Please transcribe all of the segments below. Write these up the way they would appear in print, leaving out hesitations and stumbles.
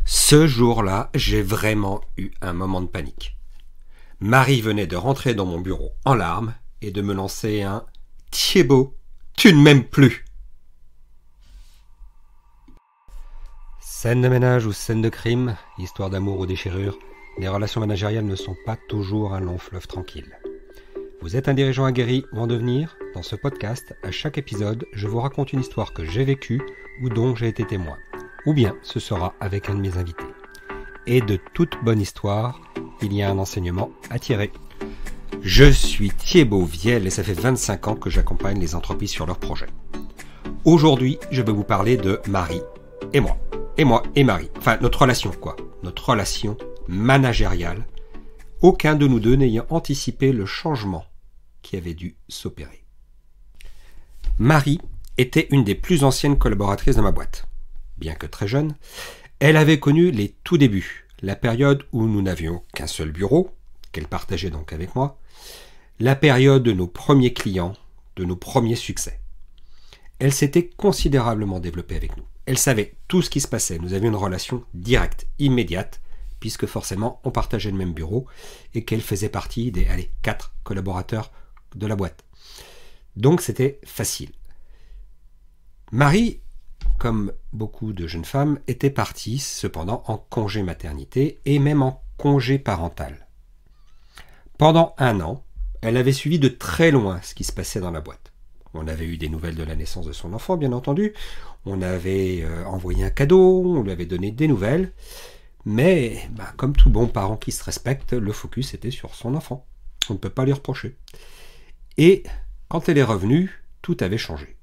Ce jour-là, j'ai vraiment eu un moment de panique. Marie venait de rentrer dans mon bureau en larmes et de me lancer un « Thiébaut, tu ne m'aimes plus !» Scène de ménage ou scène de crime, histoire d'amour ou déchirure, les relations managériales ne sont pas toujours un long fleuve tranquille. Vous êtes un dirigeant aguerri ou en devenir? Dans ce podcast, à chaque épisode, je vous raconte une histoire que j'ai vécue ou dont j'ai été témoin. Ou bien ce sera avec un de mes invités. Et de toute bonne histoire, il y a un enseignement à tirer. Je suis Thiébaut Viel et ça fait 25 ans que j'accompagne les entreprises sur leurs projets. Aujourd'hui, je vais vous parler de Marie et moi. Et moi et Marie. Enfin, notre relation, quoi. Notre relation managériale. Aucun de nous deux n'ayant anticipé le changement qui avait dû s'opérer. Marie était une des plus anciennes collaboratrices de ma boîte. Bien que très jeune, elle avait connu les tout débuts, la période où nous n'avions qu'un seul bureau, qu'elle partageait donc avec moi, la période de nos premiers clients, de nos premiers succès. Elle s'était considérablement développée avec nous. Elle savait tout ce qui se passait. Nous avions une relation directe, immédiate, puisque forcément on partageait le même bureau et qu'elle faisait partie des 4 collaborateurs de la boîte. Donc c'était facile. Marie, comme beaucoup de jeunes femmes, était partie cependant en congé maternité et même en congé parental. Pendant 1 an, elle avait suivi de très loin ce qui se passait dans la boîte. On avait eu des nouvelles de la naissance de son enfant, bien entendu. On avait envoyé un cadeau, on lui avait donné des nouvelles. Mais, comme tout bon parent qui se respecte, le focus était sur son enfant. On ne peut pas lui reprocher. Et quand elle est revenue, tout avait changé.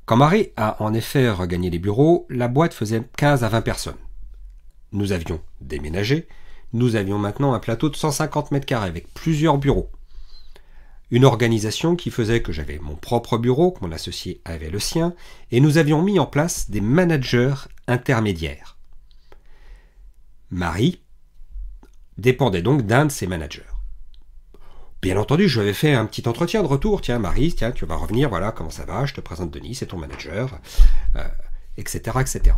Quand Marie a en effet regagné les bureaux, la boîte faisait 15 à 20 personnes. Nous avions déménagé. Nous avions maintenant un plateau de 150 mètres carrés avec plusieurs bureaux. Une organisation qui faisait que j'avais mon propre bureau, que mon associé avait le sien, et nous avions mis en place des managers intermédiaires. Marie dépendait donc d'un de ces managers. Bien entendu, je lui avais fait un petit entretien de retour. Tiens, Marie, tiens, tu vas revenir, voilà, comment ça va, je te présente Denis, c'est ton manager, etc., etc.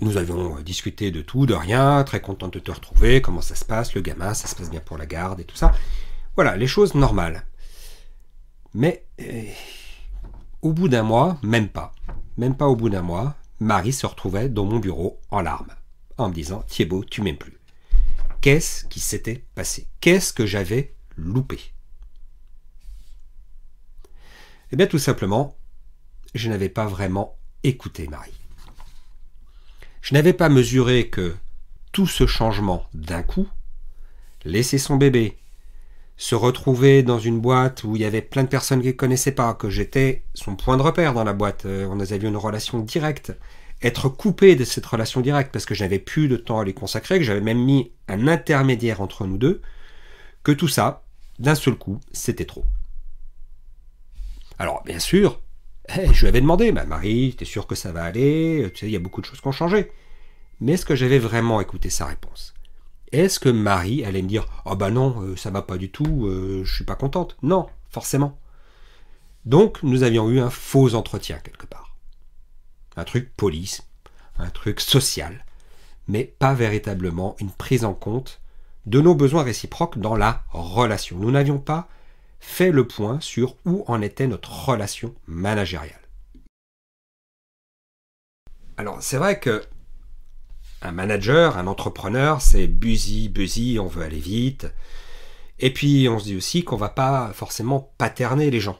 Nous avions discuté de tout, de rien, très contente de te retrouver, comment ça se passe, le gamin, ça se passe bien pour la garde et tout ça. Voilà, les choses normales. Mais au bout d'un mois, même pas au bout d'un mois, Marie se retrouvait dans mon bureau en larmes, en me disant « Thiébaut, tu m'aimes plus ». Qu'est-ce qui s'était passé? Qu'est-ce que j'avais loupé? Eh bien, tout simplement, je n'avais pas vraiment écouté Marie. Je n'avais pas mesuré que tout ce changement d'un coup, laisser son bébé, se retrouver dans une boîte où il y avait plein de personnes qu'il ne connaissait pas, que j'étais son point de repère dans la boîte, on avait une relation directe, être coupé de cette relation directe parce que je n'avais plus de temps à lui consacrer, que j'avais même mis un intermédiaire entre nous deux, que tout ça, d'un seul coup, c'était trop. Alors, bien sûr, je lui avais demandé, Marie, t'es sûre que ça va aller? Tu sais, il y a beaucoup de choses qui ont changé. Mais est-ce que j'avais vraiment écouté sa réponse? Est-ce que Marie allait me dire « Ah non, ça va pas du tout, je suis pas contente ». Non, forcément. Donc, nous avions eu un faux entretien quelque part. Un truc police, un truc social, mais pas véritablement une prise en compte de nos besoins réciproques dans la relation. Nous n'avions pas fait le point sur où en était notre relation managériale. Alors, c'est vrai que un manager, un entrepreneur, c'est busy, on veut aller vite. Et puis, on se dit aussi qu'on ne va pas forcément paterner les gens.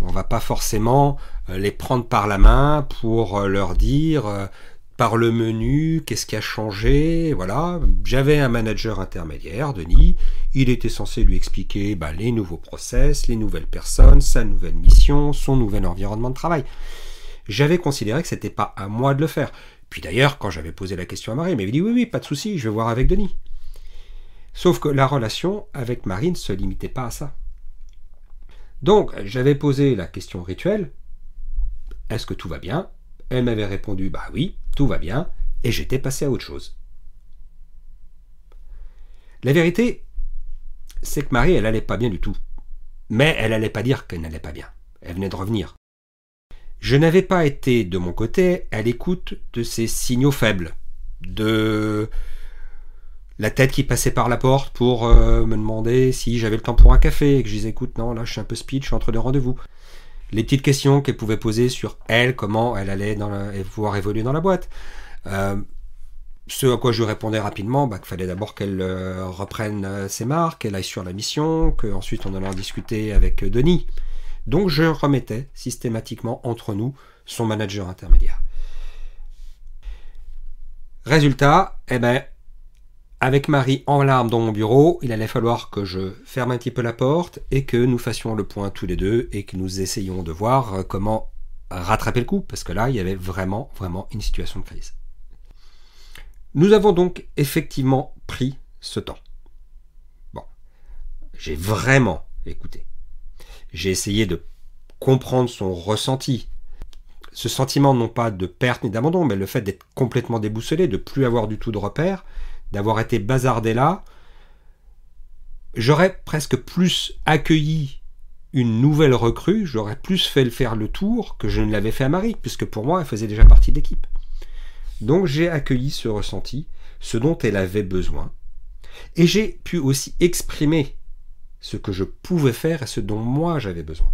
On ne va pas forcément les prendre par la main pour leur dire par le menu qu'est-ce qui a changé. Voilà, j'avais un manager intermédiaire, Denis. Il était censé lui expliquer les nouveaux process, les nouvelles personnes, sa nouvelle mission, son nouvel environnement de travail. J'avais considéré que ce n'était pas à moi de le faire. Puis d'ailleurs, quand j'avais posé la question à Marie, elle m'avait dit « Oui, pas de souci, je vais voir avec Denis ». Sauf que la relation avec Marie ne se limitait pas à ça. Donc, j'avais posé la question rituelle « Est-ce que tout va bien ?» Elle m'avait répondu « Oui, tout va bien » et j'étais passé à autre chose. La vérité, c'est que Marie, elle n'allait pas bien du tout. Mais elle n'allait pas dire qu'elle n'allait pas bien. Elle venait de revenir. Je n'avais pas été, de mon côté, à l'écoute de ces signaux faibles, de la tête qui passait par la porte pour me demander si j'avais le temps pour un café, et que je disais, écoute, non, là, je suis un peu speed, je suis entre deux rendez-vous. Les petites questions qu'elle pouvait poser sur elle, comment elle allait pouvoir évoluer dans la boîte. Ce à quoi je répondais rapidement, qu'il fallait d'abord qu'elle reprenne ses marques, qu'elle aille sur la mission, qu'ensuite on allait en discuter avec Denis. Donc je remettais systématiquement entre nous son manager intermédiaire. Résultat, avec Marie en larmes dans mon bureau, il allait falloir que je ferme un petit peu la porte et que nous fassions le point tous les deux et que nous essayions de voir comment rattraper le coup, parce que là, il y avait vraiment une situation de crise. Nous avons donc effectivement pris ce temps. Bon, j'ai vraiment écouté. J'ai essayé de comprendre son ressenti. Ce sentiment non pas de perte ni d'abandon, mais le fait d'être complètement déboussolé, de plus avoir du tout de repères, d'avoir été bazardé là. J'aurais presque plus accueilli une nouvelle recrue, j'aurais plus fait faire le tour que je ne l'avais fait à Marie, puisque pour moi, elle faisait déjà partie de l'équipe. Donc j'ai accueilli ce ressenti, ce dont elle avait besoin, et j'ai pu aussi exprimer ce que je pouvais faire et ce dont moi j'avais besoin.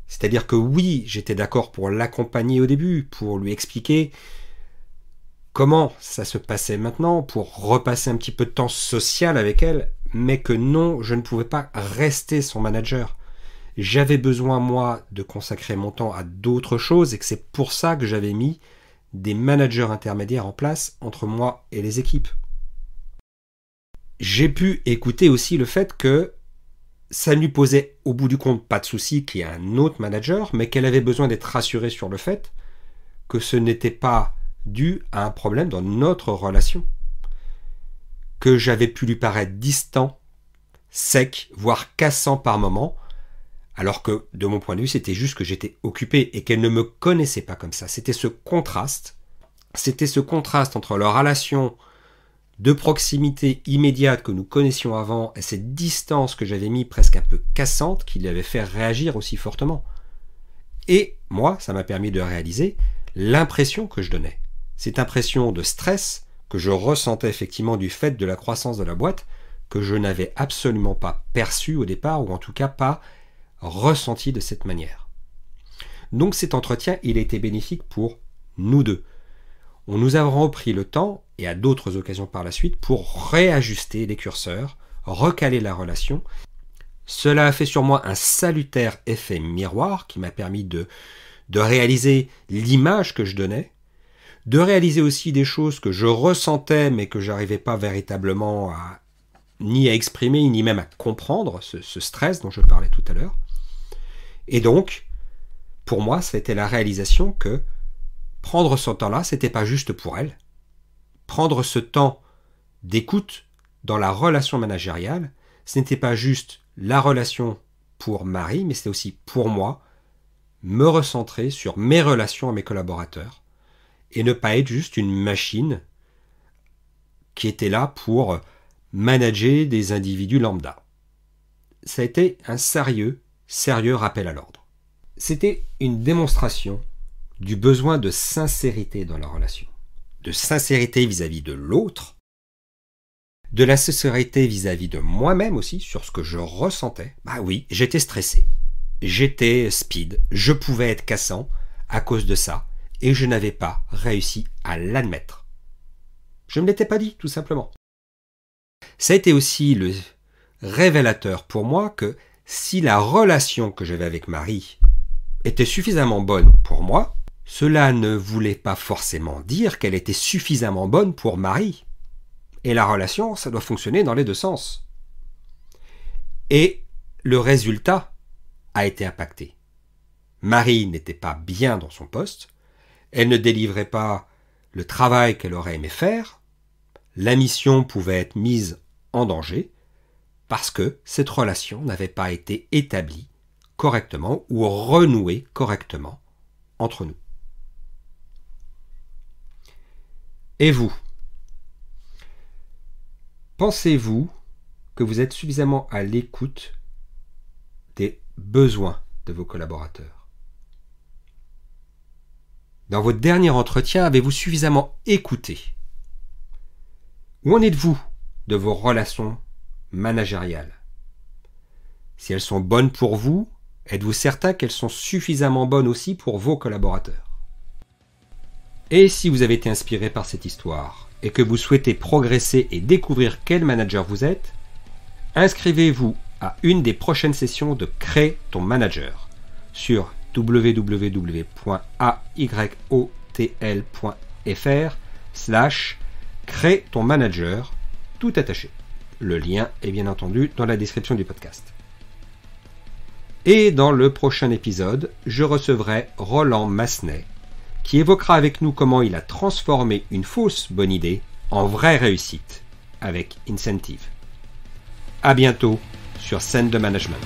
C'est-à-dire que oui, j'étais d'accord pour l'accompagner au début, pour lui expliquer comment ça se passait maintenant, pour repasser un petit peu de temps social avec elle, mais que non, je ne pouvais pas rester son manager. J'avais besoin, moi, de consacrer mon temps à d'autres choses, et que c'est pour ça que j'avais mis des managers intermédiaires en place entre moi et les équipes. J'ai pu écouter aussi le fait que ça ne lui posait au bout du compte pas de souci qu'il y ait un autre manager, mais qu'elle avait besoin d'être rassurée sur le fait que ce n'était pas dû à un problème dans notre relation. Que j'avais pu lui paraître distant, sec, voire cassant par moment, alors que, de mon point de vue, c'était juste que j'étais occupé et qu'elle ne me connaissait pas comme ça. C'était ce contraste entre leur relation de proximité immédiate que nous connaissions avant et cette distance que j'avais mis presque un peu cassante qui l'avait fait réagir aussi fortement. Et moi, ça m'a permis de réaliser l'impression que je donnais. Cette impression de stress que je ressentais effectivement du fait de la croissance de la boîte, que je n'avais absolument pas perçue au départ, ou en tout cas pas ressenti de cette manière. Donc cet entretien, il a été bénéfique pour nous deux. On nous avons pris le temps, et à d'autres occasions par la suite, pour réajuster les curseurs, recaler la relation. Cela a fait sur moi un salutaire effet miroir qui m'a permis de réaliser l'image que je donnais, de réaliser aussi des choses que je ressentais mais que j'arrivais pas véritablement ni à exprimer, ni même à comprendre, ce stress dont je parlais tout à l'heure. Et donc, pour moi, c'était la réalisation que prendre ce temps-là, c'était pas juste pour elle. Prendre ce temps d'écoute dans la relation managériale, ce n'était pas juste la relation pour Marie, mais c'était aussi pour moi, me recentrer sur mes relations à mes collaborateurs et ne pas être juste une machine qui était là pour manager des individus lambda. Ça a été un sérieux rappel à l'ordre. C'était une démonstration du besoin de sincérité dans la relation. De sincérité vis-à-vis de l'autre, de la sincérité vis-à-vis de moi-même aussi, sur ce que je ressentais. Bah oui, j'étais stressé, j'étais speed, je pouvais être cassant à cause de ça, et je n'avais pas réussi à l'admettre. Je ne me l'étais pas dit, tout simplement. Ça a été aussi le révélateur pour moi que si la relation que j'avais avec Marie était suffisamment bonne pour moi, cela ne voulait pas forcément dire qu'elle était suffisamment bonne pour Marie. Et la relation, ça doit fonctionner dans les deux sens. Et le résultat a été impacté. Marie n'était pas bien dans son poste, elle ne délivrait pas le travail qu'elle aurait aimé faire, la mission pouvait être mise en danger, parce que cette relation n'avait pas été établie correctement ou renouée correctement entre nous. Et vous? Pensez-vous que vous êtes suffisamment à l'écoute des besoins de vos collaborateurs? Dans votre dernier entretien, avez-vous suffisamment écouté? Où en êtes-vous de vos relations managériales? Si elles sont bonnes pour vous, êtes-vous certain qu'elles sont suffisamment bonnes aussi pour vos collaborateurs? Et si vous avez été inspiré par cette histoire et que vous souhaitez progresser et découvrir quel manager vous êtes, inscrivez-vous à une des prochaines sessions de Crée ton manager sur www.ayoutl.fr/crée ton manager, tout attaché. Le lien est bien entendu dans la description du podcast. Et dans le prochain épisode, je recevrai Roland Massenet, qui évoquera avec nous comment il a transformé une fausse bonne idée en vraie réussite avec Incentive. À bientôt sur Scène de Management.